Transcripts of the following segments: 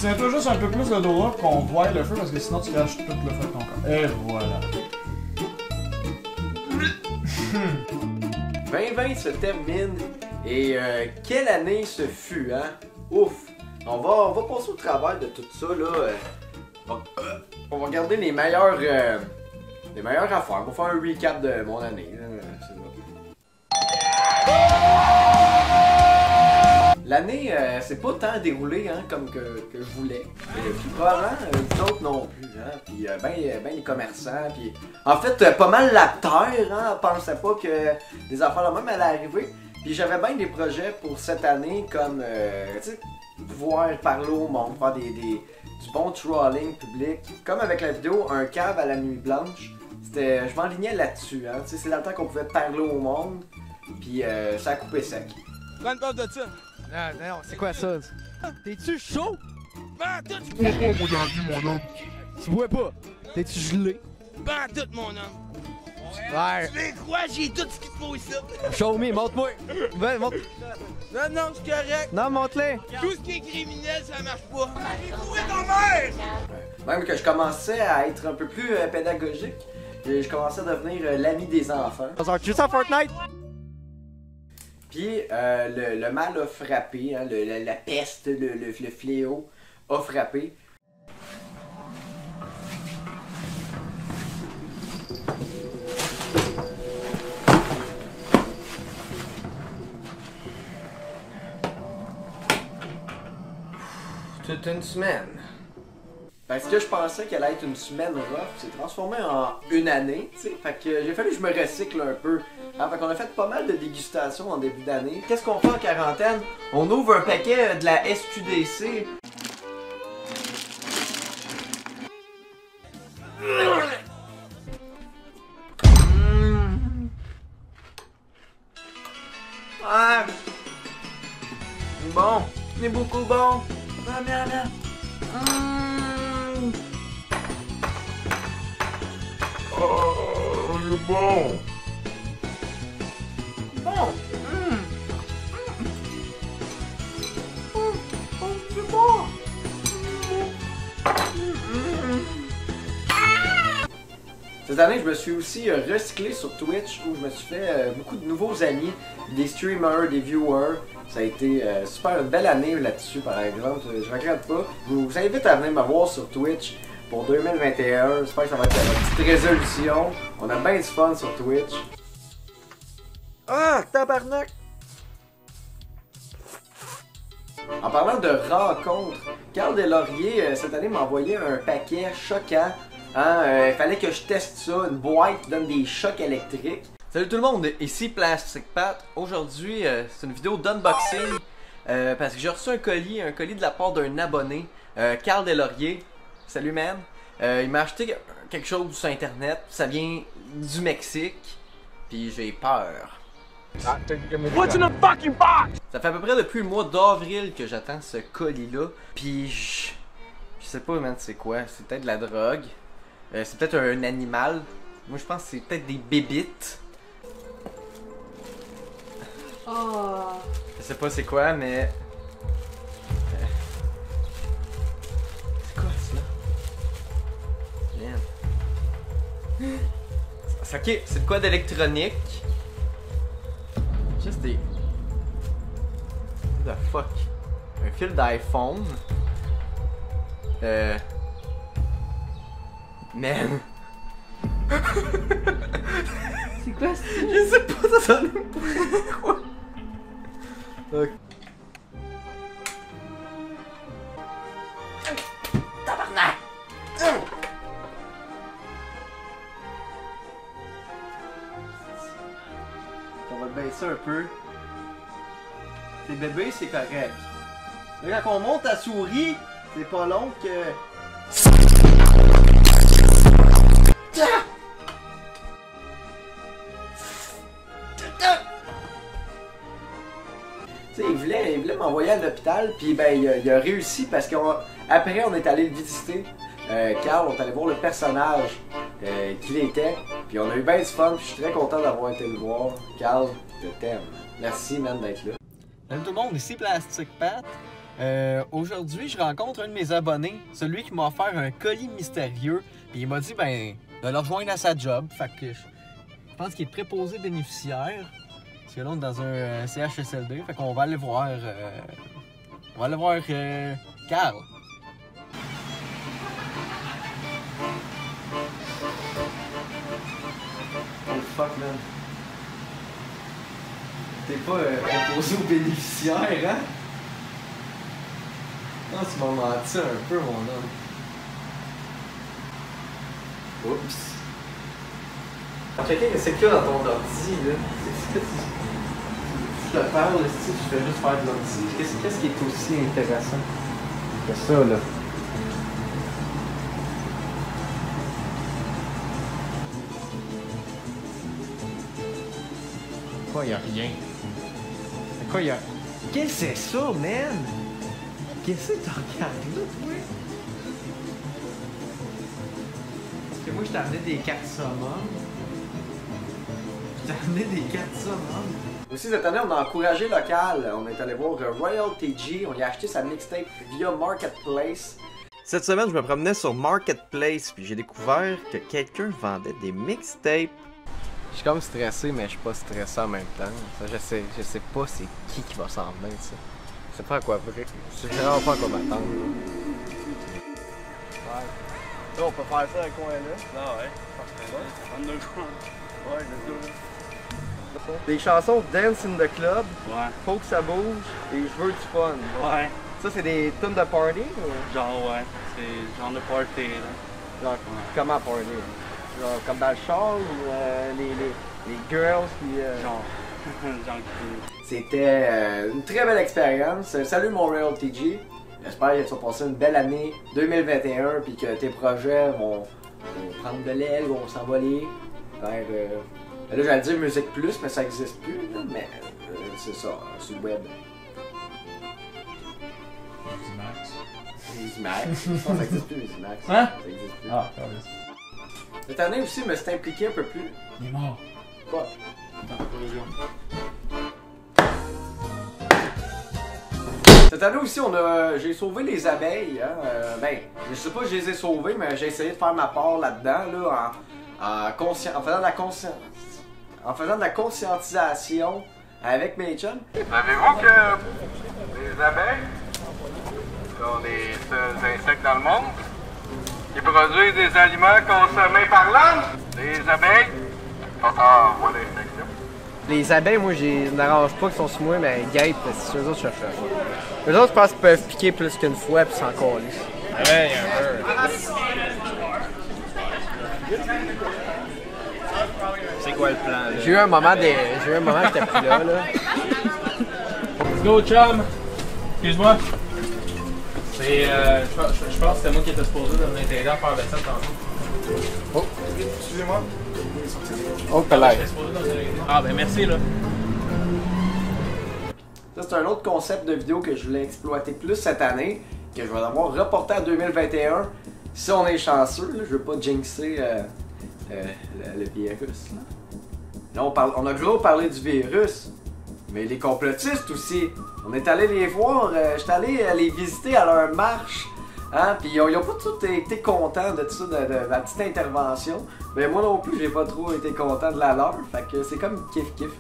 Tiens-toi juste un peu plus de droit pour qu'on voie le feu parce que sinon tu craches tout le feu de ton corps. Et voilà. 2020 se termine et quelle année ce fut, hein? Ouf! On va passer au travers de tout ça, là. On va regarder les meilleures affaires. On va faire un recap de mon année. L'année, c'est pas tant déroulé hein, comme que je voulais. Puis probablement, vous autres non plus. Hein? Puis ben les commerçants. Puis en fait, pas mal la terre. Hein? On pensait pas que des affaires là même allaient arriver. Puis j'avais bien des projets pour cette année comme, tu sais, pouvoir parler au monde, faire du bon trolling public. Comme avec la vidéo Un cave à la nuit blanche. Je m'enlignais là-dessus. Hein? Tu sais, c'est dans le temps qu'on pouvait parler au monde. Puis ça a coupé sec. Prends une pause de ça. Non, c'est quoi ça? T'es-tu chaud? Ben tout! Tu bois pas, moi, dans la vie, mon homme. Tu bois pas? T'es-tu gelé? Ben tout, mon homme! Ouais. Tu veux quoi? J'ai tout ce qu'il te faut ici! Show me, montre-moi! Va, montre. Non, c'est correct! Non, montre-le! Tout ce qui est criminel, ça marche pas! J'ai trouvé ta mère! Même que je commençais à être un peu plus pédagogique, je commençais à devenir l'ami des enfants. Tu joues à Fortnite? Puis le mal a frappé, hein, la peste, le fléau a frappé. Toute une semaine. Parce que je pensais qu'elle allait être une semaine rough, c'est transformé en une année, tu sais. Fait que j'ai fallu que je me recycle un peu. Hein, fait qu'on a fait pas mal de dégustations en début d'année. Qu'est-ce qu'on fait en quarantaine? On ouvre un paquet de la SQDC. Ah! Bon, c'est beaucoup bon. Ah, merde. Oh, il est bon. Bon. C'est bon. Cette année, je me suis aussi recyclé sur Twitch où je me suis fait beaucoup de nouveaux amis, des streamers, des viewers. Ça a été super une belle année là-dessus par exemple, je regrette pas. Je vous invite à venir me voir sur Twitch pour 2021, j'espère que ça va être une petite résolution. On a bien du fun sur Twitch. Ah, tabarnak! En parlant de rencontres, Carl Deslauriers cette année m'a envoyé un paquet choquant. Hein, fallait que je teste ça, une boîte qui donne des chocs électriques. Salut tout le monde, ici Plastic Pat. Aujourd'hui, c'est une vidéo d'unboxing parce que j'ai reçu un colis de la part d'un abonné, Carl Deslauriers. Salut man. Il m'a acheté quelque chose sur internet, ça vient du Mexique, puis j'ai peur. What's in the fucking box? Ça fait à peu près depuis le mois d'avril que j'attends ce colis-là, puis je sais pas man c'est quoi, c'est peut-être de la drogue, c'est peut-être un animal, moi je pense que c'est peut-être des bébites. Oh. Je sais pas c'est quoi, mais... C'est quoi ça? Merde. Ok, c'est de quoi d'électronique? Juste des... What the fuck? Un fil d'iPhone? Man... C'est quoi ça? Je sais pas, ça sonne quoi? Ok. Tabarnak! On va le baisser un peu. C'est bébé, c'est correct. Là, quand on monte la souris, c'est pas long que... Tu sais, il voulait m'envoyer à l'hôpital, puis ben il a réussi parce qu'après on est allé le visiter. Carl, on est allé voir le personnage qu'il était, puis on a eu bien du fun, puis je suis très content d'avoir été le voir. Carl, je t'aime. Merci man d'être là. Salut tout le monde, ici Plastic Pat. Aujourd'hui, je rencontre un de mes abonnés, celui qui m'a offert un colis mystérieux. Puis il m'a dit de le rejoindre à sa job. Fait que je pense qu'il est préposé bénéficiaire. Parce que là, on est dans un CHSLD. Fait qu'on va aller voir. Carl. Oh fuck, man. T'es pas préposé aux bénéficiaires, hein? Non, tu m'as menti un peu, mon homme. Oups. Checker c'est que dans ton ordi, là. Qu'est-ce que tu te parles, si tu fais juste faire de l'ordi? Qu'est-ce qui est aussi intéressant que ça, là? Quoi, y'a rien? Quoi, y'a... Qu'est-ce que c'est ça, man? Qu'est-ce que t'as regardé là, toi? Parce que moi, je t'ai amené des cartes summon. Je t'ai amené des cartes summon. Aussi, cette année, on a encouragé local. On est allé voir Royal TG. On y a acheté sa mixtape via Marketplace. Cette semaine, je me promenais sur Marketplace, puis j'ai découvert que quelqu'un vendait des mixtapes. Je suis comme stressé, mais je suis pas stressé en même temps. Ça, je sais pas c'est qui va s'en venir, ça. Je sais pas à quoi vrai. Je sais vraiment pas à quoi m'attendre. Ouais. Là, on peut faire ça dans le coin là. Ah ouais. Parfait. Ouais, let's go. Des chansons Dance in the Club, Ouais. Faut que ça bouge et Je veux du fun. Ouais. Ça, c'est des tunes de party ou? Genre, ouais. C'est genre de party, là. Genre, comment party? Genre, comme dans le char ou les girls qui. Genre. C'était une très belle expérience. Salut mon Royal TG. J'espère que tu vas passer une belle année 2021 puis que tes projets vont prendre de l'aile, vont s'envoler vers. Là j'allais dire Musique Plus, mais ça n'existe plus, là, mais c'est ça, sur le web. Musimax. Non, ça n'existe plus, Musimax. Hein? Ça existe plus. Ah, regardez ça. Cette année aussi, je me suis impliqué un peu plus. Il est mort. Quoi? Cette année aussi, j'ai sauvé les abeilles. Hein? Je sais pas si je les ai sauvées, mais j'ai essayé de faire ma part là-dedans, là, en faisant de la conscientisation avec mes chums. Savez-vous que les abeilles sont les seuls insectes dans le monde qui produisent des aliments consommés par l'homme? Les abeilles sont en voie d'extinction. Les abeilles, moi, je n'arrange pas qu'ils sont sur moi, mais ils guettent, parce que eux autres, je fais. Eux autres, je pense qu'ils peuvent piquer plus qu'une fois, puis s'en coller. Ouais, un peu. C'est quoi le plan, là? J'ai eu un moment, j'étais plus là. Let's go, chum! Excuse-moi. Je pense que c'était moi qui étais supposé de venir t'aider à faire la vaisselle tantôt. Oh, excusez-moi. Oh, palais. Ah, ben merci, là. Ça, c'est un autre concept de vidéo que je voulais exploiter plus cette année, que je vais avoir reporté à 2021. Si on est chanceux, là, je veux pas jinxer le virus. Là, on a gros parlé du virus, mais les complotistes aussi. On est allé les voir, j'étais allé les visiter à leur marche. Hein? Puis ils ont pas tous été contents de ça, de ma petite intervention. Mais moi non plus, j'ai pas trop été content de la leur. Fait que c'est comme kiff-kiff.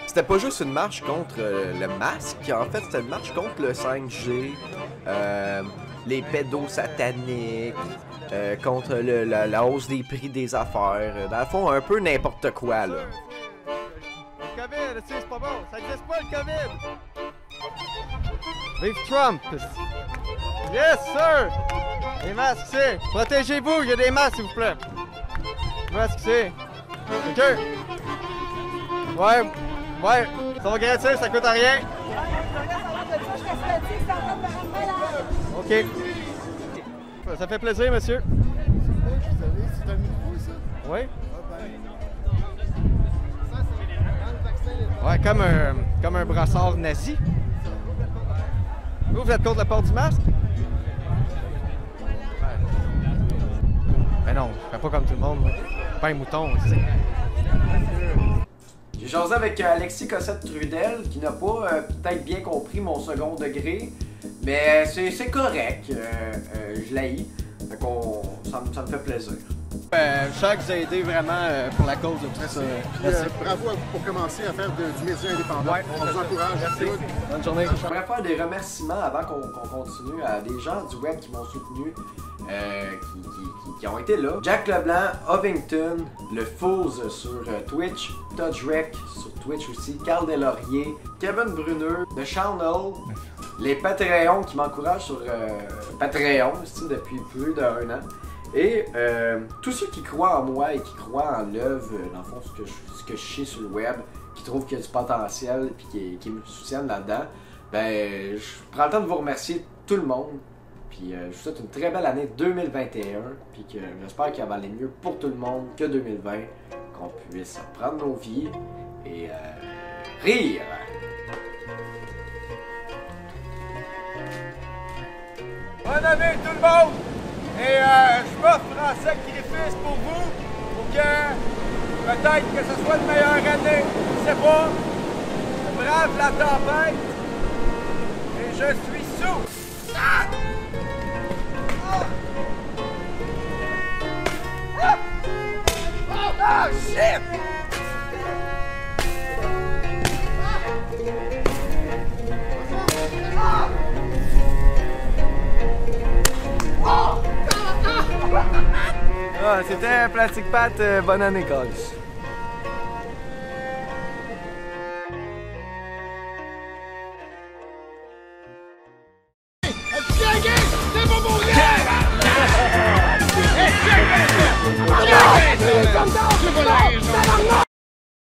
C'était pas juste une marche contre le masque, en fait, c'était une marche contre le 5G, les pédos sataniques, contre la hausse des prix des affaires. Dans le fond, un peu n'importe quoi, là. Le COVID, c'est pas bon, ça existe pas le COVID! Vive Trump! Yes, sir! Les masques, c'est! Protégez-vous, il y a des masques, s'il vous plaît! Les masques, c'est! OK! Ouais, ça va gratuit, ça coûte rien! OK. Ça fait plaisir, monsieur. C'est un micro, ça? Oui? Ouais, comme un brassard nazi. Vous êtes contre le port du masque? Ben non, je fais pas comme tout le monde. Moi. Pas un mouton, ici. J'ai jasé avec Alexis Cossette-Trudel, qui n'a pas peut-être bien compris mon second degré, mais c'est correct. Je l'haïs. Ça me fait plaisir. Je sens que vous avez aidé vraiment pour la cause de tout ça. Merci. Bravo à vous pour commencer à faire du média indépendant. On vous encourage. Merci. Bonne journée. J'aimerais faire des remerciements avant qu'on continue à des gens du web qui m'ont soutenu, qui ont été là. Jack Leblanc, Ovington, le Fouz sur Twitch, Touchrec sur Twitch aussi, Carl Deslauriers, Kevin Bruneux, The Channel, les Patreons qui m'encouragent sur Patreon depuis plus d'1 an. Et tous ceux qui croient en moi et qui croient en l'œuvre, dans le fond, ce que je sais sur le web, qui trouvent qu'il y a du potentiel et qui me soutiennent là-dedans, ben, je prends le temps de vous remercier tout le monde. Puis je vous souhaite une très belle année 2021. Puis que j'espère qu'elle va aller mieux pour tout le monde que 2020. Qu'on puisse prendre nos vies et rire. Bonne année tout le monde! Et je m'offre en sacrifice pour vous, pour que peut-être que ce soit une meilleure année. Je sais pas. Je brave la tempête et je suis sous. Ah! Ah! Ah! Oh shit! Ah, c'était Plastic Pat, bonne année, Carlis.